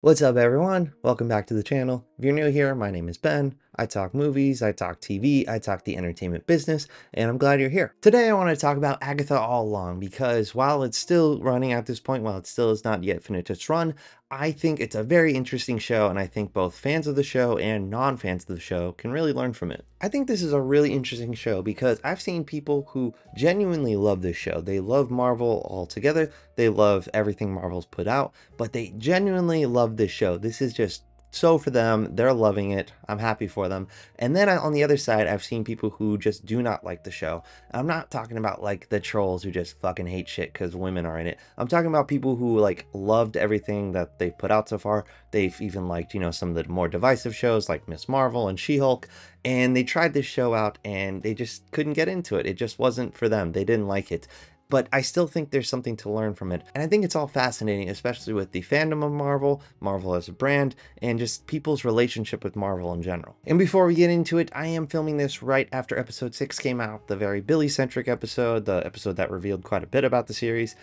What's up everyone? Welcome back to the channel. If you're new here, my name is Ben. I talk movies, I talk TV, I talk the entertainment business, and I'm glad you're here. Today I want to talk about Agatha All Along because while it's still running at this point, while it still is not yet finished its run, I think it's a very interesting show, and I think both fans of the show and non-fans of the show can really learn from it. I think this is a really interesting show because I've seen people who genuinely love this show. They love Marvel altogether, they love everything Marvel's put out, but they genuinely love this show. This is just so for them, they're loving it. I'm happy for them. And then on the other side, I've seen people who just do not like the show. I'm not talking about like the trolls who just fucking hate shit because women are in it. I'm talking about people who like loved everything that they've put out so far. They've even liked, some of the more divisive shows like Miss Marvel and She-Hulk. And they tried this show out and they just couldn't get into it. It just wasn't for them. They didn't like it. But I still think there's something to learn from it. And I think it's all fascinating, especially with the fandom of Marvel, Marvel as a brand, and just people's relationship with Marvel in general. And before we get into it, I am filming this right after episode 6 came out, the very Billy-centric episode, the episode that revealed quite a bit about the series.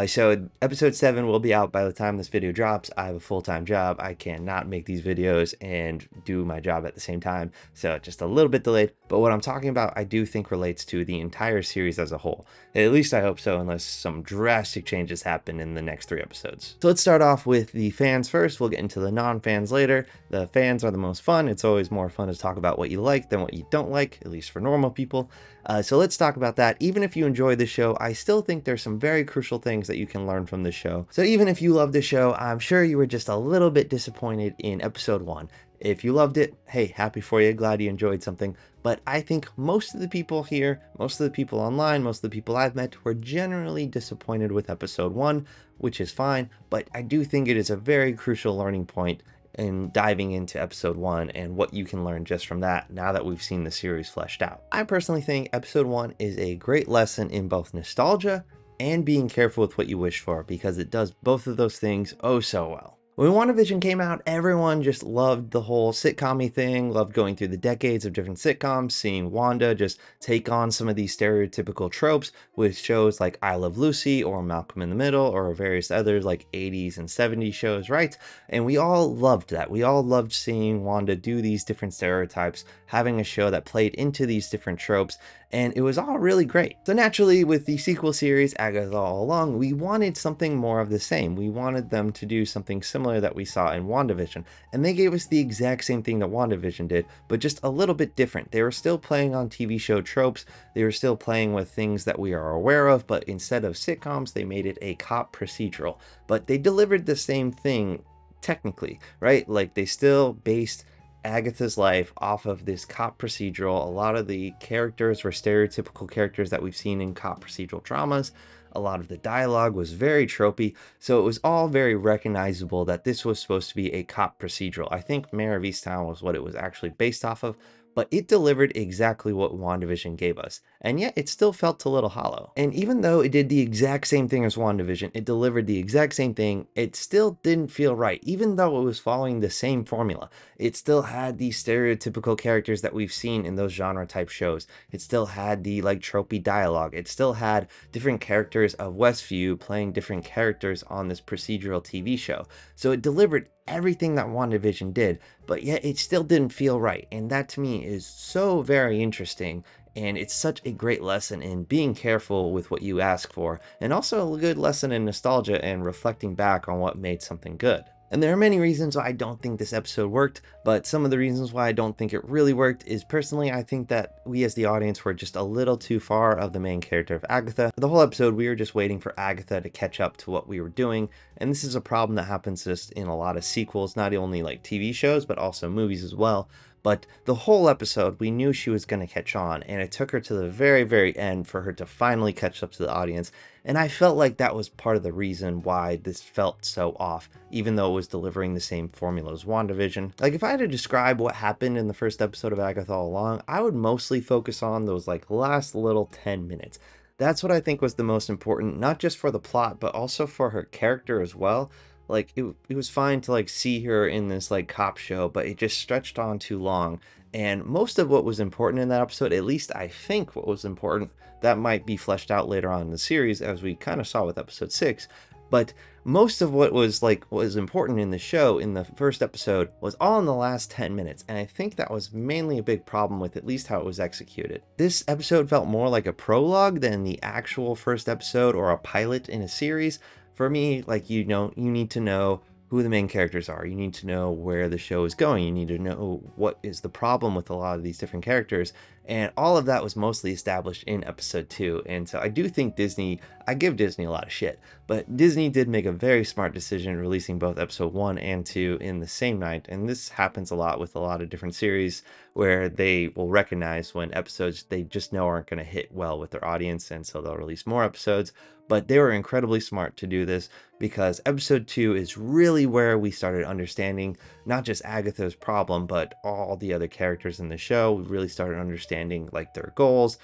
So episode 7 will be out by the time this video drops. I have a full-time job. I cannot make these videos and do my job at the same time, so just a little bit delayed. But what I'm talking about, I do think relates to the entire series as a whole. At least I hope so, unless some drastic changes happen in the next 3 episodes. So let's start off with the fans first. We'll get into the non-fans later. The fans are the most fun. It's always more fun to talk about what you like than what you don't like, at least for normal people. So let's talk about that. Even if you enjoy the show, I still think there's some very crucial things that you can learn from the show. So even if you love the show, I'm sure you were just a little bit disappointed in episode 1. If you loved it, hey, happy for you, glad you enjoyed something. But I think most of the people here, most of the people online, most of the people I've met were generally disappointed with episode 1, which is fine. But I do think it is a very crucial learning point in diving into episode 1 and what you can learn just from that now that we've seen the series fleshed out. I personally think episode 1 is a great lesson in both nostalgia and being careful with what you wish for, because it does both of those things oh so well. When WandaVision came out, everyone just loved the whole sitcom-y thing, loved going through the decades of different sitcoms, seeing Wanda just take on some of these stereotypical tropes with shows like I Love Lucy or Malcolm in the Middle or various others like 80s and 70s shows, right? And we all loved that. We all loved seeing Wanda do these different stereotypes, having a show that played into these different tropes, and it was all really great. So naturally, with the sequel series, Agatha All Along, we wanted something more of the same. We wanted them to do something similar that we saw in WandaVision, and they gave us the exact same thing that WandaVision did, but just a little bit different. They were still playing on TV show tropes, they were still playing with things that we are aware of, but instead of sitcoms, they made it a cop procedural. But they delivered the same thing technically, right? Like they still based Agatha's life off of this cop procedural. A lot of the characters were stereotypical characters that we've seen in cop procedural dramas. A lot of the dialogue was very tropey, so it was all very recognizable that this was supposed to be a cop procedural. I think Mare of Easttown was what it was actually based off of, but it delivered exactly what WandaVision gave us, and yet it still felt a little hollow. And even though it did the exact same thing as WandaVision, it delivered the exact same thing, it still didn't feel right. Even though it was following the same formula, it still had these stereotypical characters that we've seen in those genre type shows. It still had the like tropey dialogue. It still had different characters of Westview playing different characters on this procedural TV show. So it delivered everything that WandaVision did, but yet it still didn't feel right. And that to me is so very interesting. And it's such a great lesson in being careful with what you ask for, and also a good lesson in nostalgia and reflecting back on what made something good. And there are many reasons why I don't think this episode worked, but some of the reasons why I don't think it really worked is personally I think that we as the audience were just a little too far of the main character of Agatha. For the whole episode we were just waiting for Agatha to catch up to what we were doing, and this is a problem that happens just in a lot of sequels, not only like TV shows but also movies as well. But the whole episode, we knew she was going to catch on, and it took her to the very, very end for her to finally catch up to the audience. And I felt like that was part of the reason why this felt so off, even though it was delivering the same formula as WandaVision. Like, if I had to describe what happened in the first episode of Agatha All Along, I would mostly focus on those, like, last little 10 minutes. That's what I think was the most important, not just for the plot, but also for her character as well. Like it was fine to like see her in this like cop show, but it just stretched on too long. And most of what was important in that episode, at least I think what was important, that might be fleshed out later on in the series, as we kind of saw with episode 6. But most of what was important in the show in the first episode was all in the last 10 minutes, and I think that was mainly a big problem with at least how it was executed. This episode felt more like a prologue than the actual first episode or a pilot in a series. For me, like, you need to know who the main characters are. You need to know where the show is going. You need to know what is the problem with a lot of these different characters. And all of that was mostly established in episode 2. And so I do think I give Disney a lot of shit, but Disney did make a very smart decision releasing both episode 1 and 2 in the same night. And this happens a lot with a lot of different series where they will recognize when episodes they just know aren't going to hit well with their audience, and so they'll release more episodes. But they were incredibly smart to do this, because episode 2 is really where we started understanding not just Agatha's problem, but all the other characters in the show. We really started understanding like their goals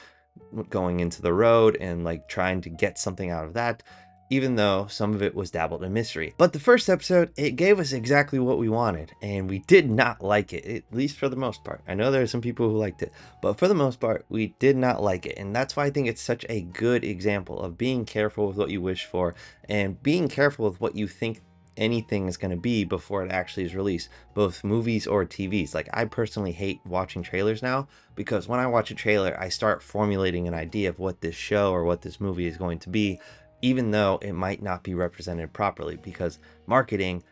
going into the road and like trying to get something out of that, even though some of it was dabbled in mystery. But the first episode, it gave us exactly what we wanted, and we did not like it, at least for the most part. I know there are some people who liked it, but for the most part, we did not like it. And that's why I think it's such a good example of being careful with what you wish for and being careful with what you think anything is going to be before it actually is released, both movies or TVs. Like, I personally hate watching trailers now, because when I watch a trailer, I start formulating an idea of what this show or what this movie is going to be, even though it might not be represented properly, because marketing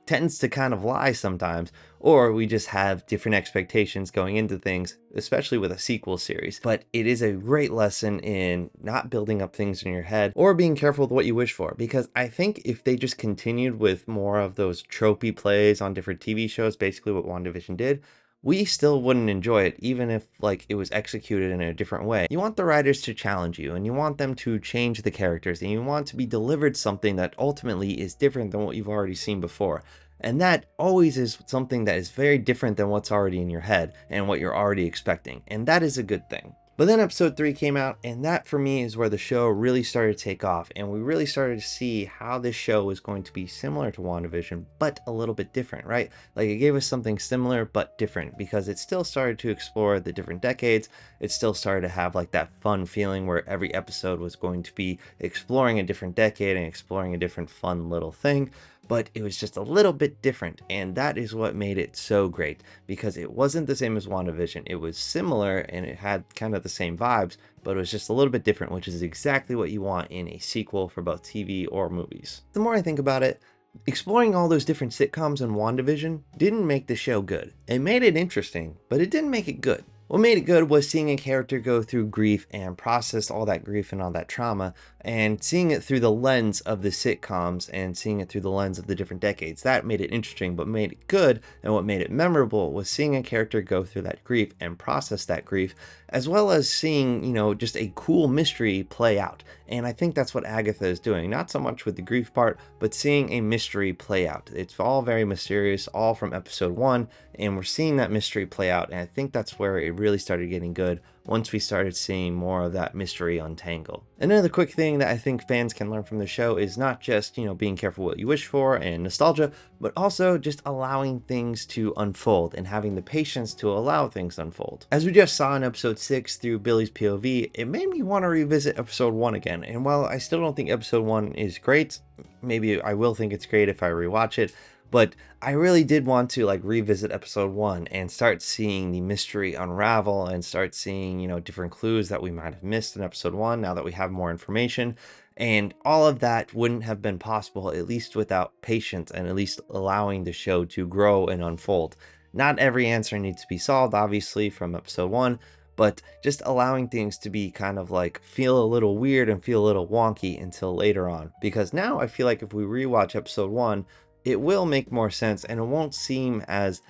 tends to kind of lie sometimes, or we just have different expectations going into things, especially with a sequel series. But it is a great lesson in not building up things in your head or being careful with what you wish for, because I think if they just continued with more of those tropey plays on different TV shows, basically what WandaVision did, we still wouldn't enjoy it, even if like it was executed in a different way. You want the writers to challenge you, and you want them to change the characters, and you want to be delivered something that ultimately is different than what you've already seen before. And that always is something that is very different than what's already in your head and what you're already expecting. And that is a good thing. But then episode 3 came out, and that for me is where the show really started to take off, and we really started to see how this show was going to be similar to WandaVision, but a little bit different, right? Like, it gave us something similar but different, because it still started to explore the different decades. It still started to have like that fun feeling where every episode was going to be exploring a different decade and exploring a different fun little thing. But it was just a little bit different, and that is what made it so great, because it wasn't the same as WandaVision. It was similar and it had kind of the same vibes, but it was just a little bit different, which is exactly what you want in a sequel for both TV or movies. The more I think about it, exploring all those different sitcoms in WandaVision didn't make the show good. It made it interesting, but it didn't make it good. What made it good was seeing a character go through grief and process all that grief and all that trauma, and seeing it through the lens of the sitcoms and seeing it through the lens of the different decades. That made it interesting, but made it good, and what made it memorable was seeing a character go through that grief and process that grief, as well as seeing, just a cool mystery play out. And I think that's what Agatha is doing, not so much with the grief part, but seeing a mystery play out. It's all very mysterious, all from episode 1, and we're seeing that mystery play out, and I think that's where it really started getting good, once we started seeing more of that mystery untangle. Another quick thing that I think fans can learn from the show is not just, being careful what you wish for and nostalgia, but also just allowing things to unfold and having the patience to allow things to unfold. As we just saw in episode 6 through Billy's POV, it made me want to revisit episode 1 again. And while I still don't think episode 1 is great, maybe I will think it's great if I rewatch it, but I really did want to like revisit episode 1 and start seeing the mystery unravel and start seeing, different clues that we might have missed in episode 1 now that we have more information. And all of that wouldn't have been possible, at least without patience and at least allowing the show to grow and unfold. Not every answer needs to be solved, obviously, from episode 1, but just allowing things to be kind of like feel a little weird and feel a little wonky until later on. Because now I feel like if we rewatch episode 1, it will make more sense, and it won't seem as,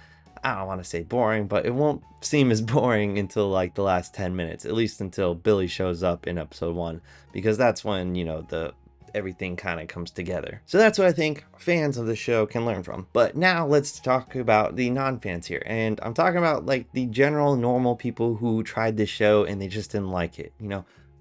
I don't want to say boring, but it won't seem as boring until like the last 10 minutes, at least until Billy shows up in episode 1, because that's when, everything kind of comes together. So that's what I think fans of the show can learn from. But now let's talk about the non-fans here. And I'm talking about like the general normal people who tried this show and they just didn't like it.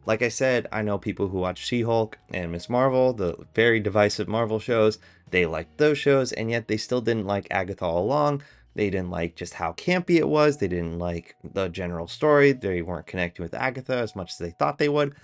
Like I said, I know people who watch She-Hulk and Ms. Marvel, the very divisive Marvel shows. They liked those shows, and yet they still didn't like Agatha All Along. They didn't like just how campy it was. They didn't like the general story. They weren't connecting with Agatha as much as they thought they would.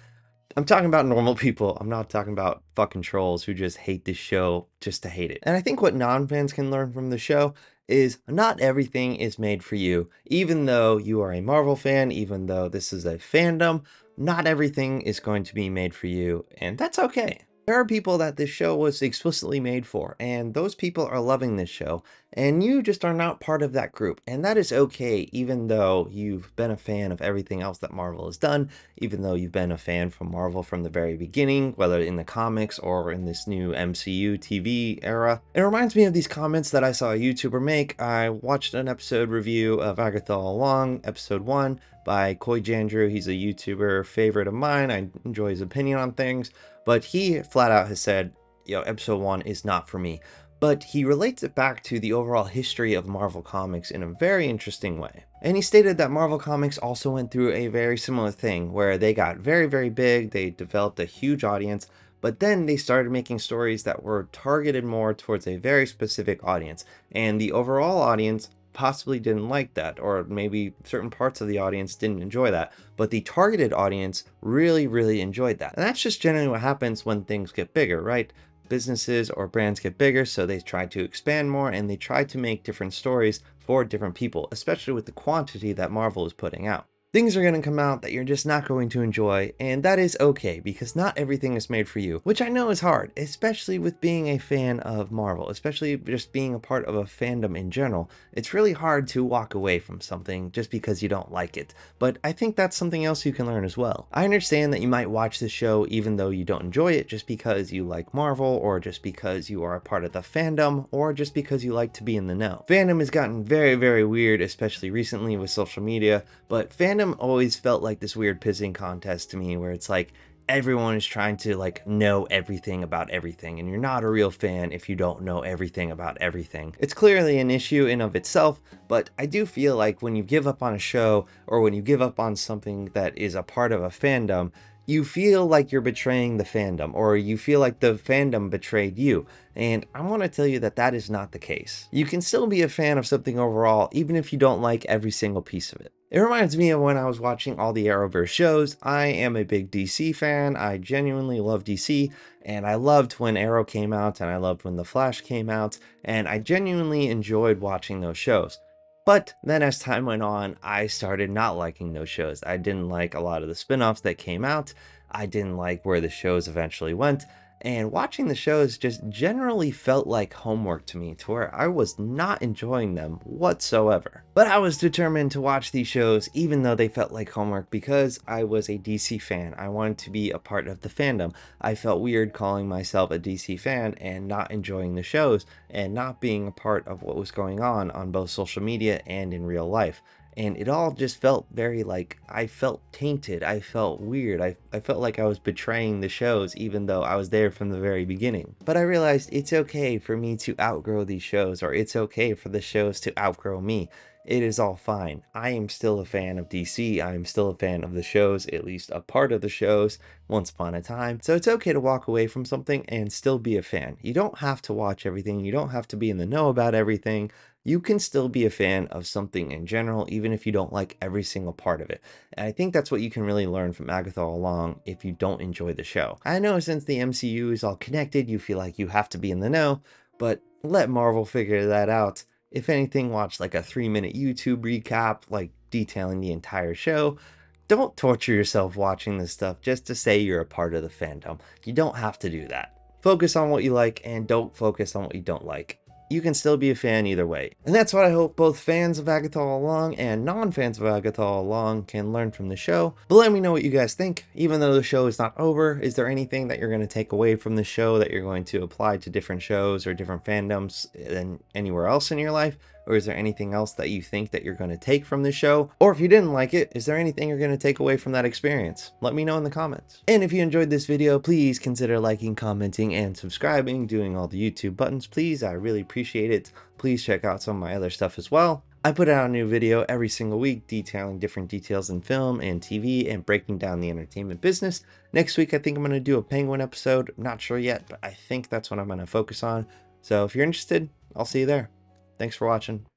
I'm talking about normal people. I'm not talking about fucking trolls who just hate this show just to hate it. And I think what non-fans can learn from the show is not everything is made for you. Even though you are a Marvel fan, even though this is a fandom, not everything is going to be made for you, and that's okay. There are people that this show was explicitly made for, and those people are loving this show, and you just are not part of that group, and that is okay, even though you've been a fan of everything else that Marvel has done, even though you've been a fan from Marvel from the very beginning, whether in the comics or in this new MCU TV era. It reminds me of these comments that I saw a YouTuber make. I watched an episode review of Agatha All Along, episode 1, by Koi Jandrew. He's a YouTuber favorite of mine. I enjoy his opinion on things, but he flat out has said, yo, episode 1 is not for me. But he relates it back to the overall history of Marvel Comics in a very interesting way. And he stated that Marvel Comics also went through a very similar thing where they got very, very big, they developed a huge audience, but then they started making stories that were targeted more towards a very specific audience. And the overall audience possibly didn't like that, or maybe certain parts of the audience didn't enjoy that, but the targeted audience really enjoyed that. And that's just generally what happens when things get bigger, right? Businesses or brands get bigger, so they try to expand more and they try to make different stories for different people, especially with the quantity that Marvel is putting out. Things are going to come out that you're just not going to enjoy, and that is okay, because not everything is made for you, which I know is hard, especially with being a fan of Marvel, especially just being a part of a fandom in general. It's really hard to walk away from something just because you don't like it, but I think that's something else you can learn as well. I understand that you might watch the show even though you don't enjoy it just because you like Marvel, or just because you are a part of the fandom, or just because you like to be in the know. Fandom has gotten very weird, especially recently with social media, but fandom always felt like this weird pissing contest to me where it's like everyone is trying to like know everything about everything, and you're not a real fan if you don't know everything about everything. It's clearly an issue in of itself, but I do feel like when you give up on a show, or when you give up on something that is a part of a fandom, you feel like you're betraying the fandom, or you feel like the fandom betrayed you. And I want to tell you that that is not the case. You can still be a fan of something overall, even if you don't like every single piece of it. It reminds me of when I was watching all the Arrowverse shows. I am a big DC fan. I genuinely love DC, and I loved when Arrow came out, and I loved when The Flash came out, and I genuinely enjoyed watching those shows. But then as time went on, I started not liking those shows. I didn't like a lot of the spin-offs that came out. I didn't like where the shows eventually went. And watching the shows just generally felt like homework to me, to where I was not enjoying them whatsoever. But I was determined to watch these shows even though they felt like homework, because I was a DC fan. I wanted to be a part of the fandom. I felt weird calling myself a DC fan and not enjoying the shows and not being a part of what was going on both social media and in real life. And it all just felt very like, I felt tainted, I felt weird, I felt like I was betraying the shows even though I was there from the very beginning. But I realized it's okay for me to outgrow these shows, or it's okay for the shows to outgrow me. It is all fine. I am still a fan of DC, I am still a fan of the shows, at least a part of the shows, once upon a time. So it's okay to walk away from something and still be a fan. You don't have to watch everything, you don't have to be in the know about everything. You can still be a fan of something in general, even if you don't like every single part of it. And I think that's what you can really learn from Agatha All Along if you don't enjoy the show. I know since the MCU is all connected, you feel like you have to be in the know, but let Marvel figure that out. If anything, watch like a 3-minute YouTube recap, like detailing the entire show. Don't torture yourself watching this stuff just to say you're a part of the fandom. You don't have to do that. Focus on what you like and don't focus on what you don't like. You can still be a fan either way. And that's what I hope both fans of Agatha All Along and non-fans of Agatha All Along can learn from the show. But let me know what you guys think. Even though the show is not over, is there anything that you're going to take away from the show that you're going to apply to different shows or different fandoms than anywhere else in your life? Or is there anything else that you think that you're going to take from the show? Or if you didn't like it, is there anything you're going to take away from that experience? Let me know in the comments. And if you enjoyed this video, please consider liking, commenting, and subscribing, doing all the YouTube buttons, please. I really appreciate it. Please check out some of my other stuff as well. I put out a new video every single week detailing different details in film and TV and breaking down the entertainment business. Next week, I think I'm going to do a Penguin episode. I'm not sure yet, but I think that's what I'm going to focus on. So if you're interested, I'll see you there. Thanks for watching.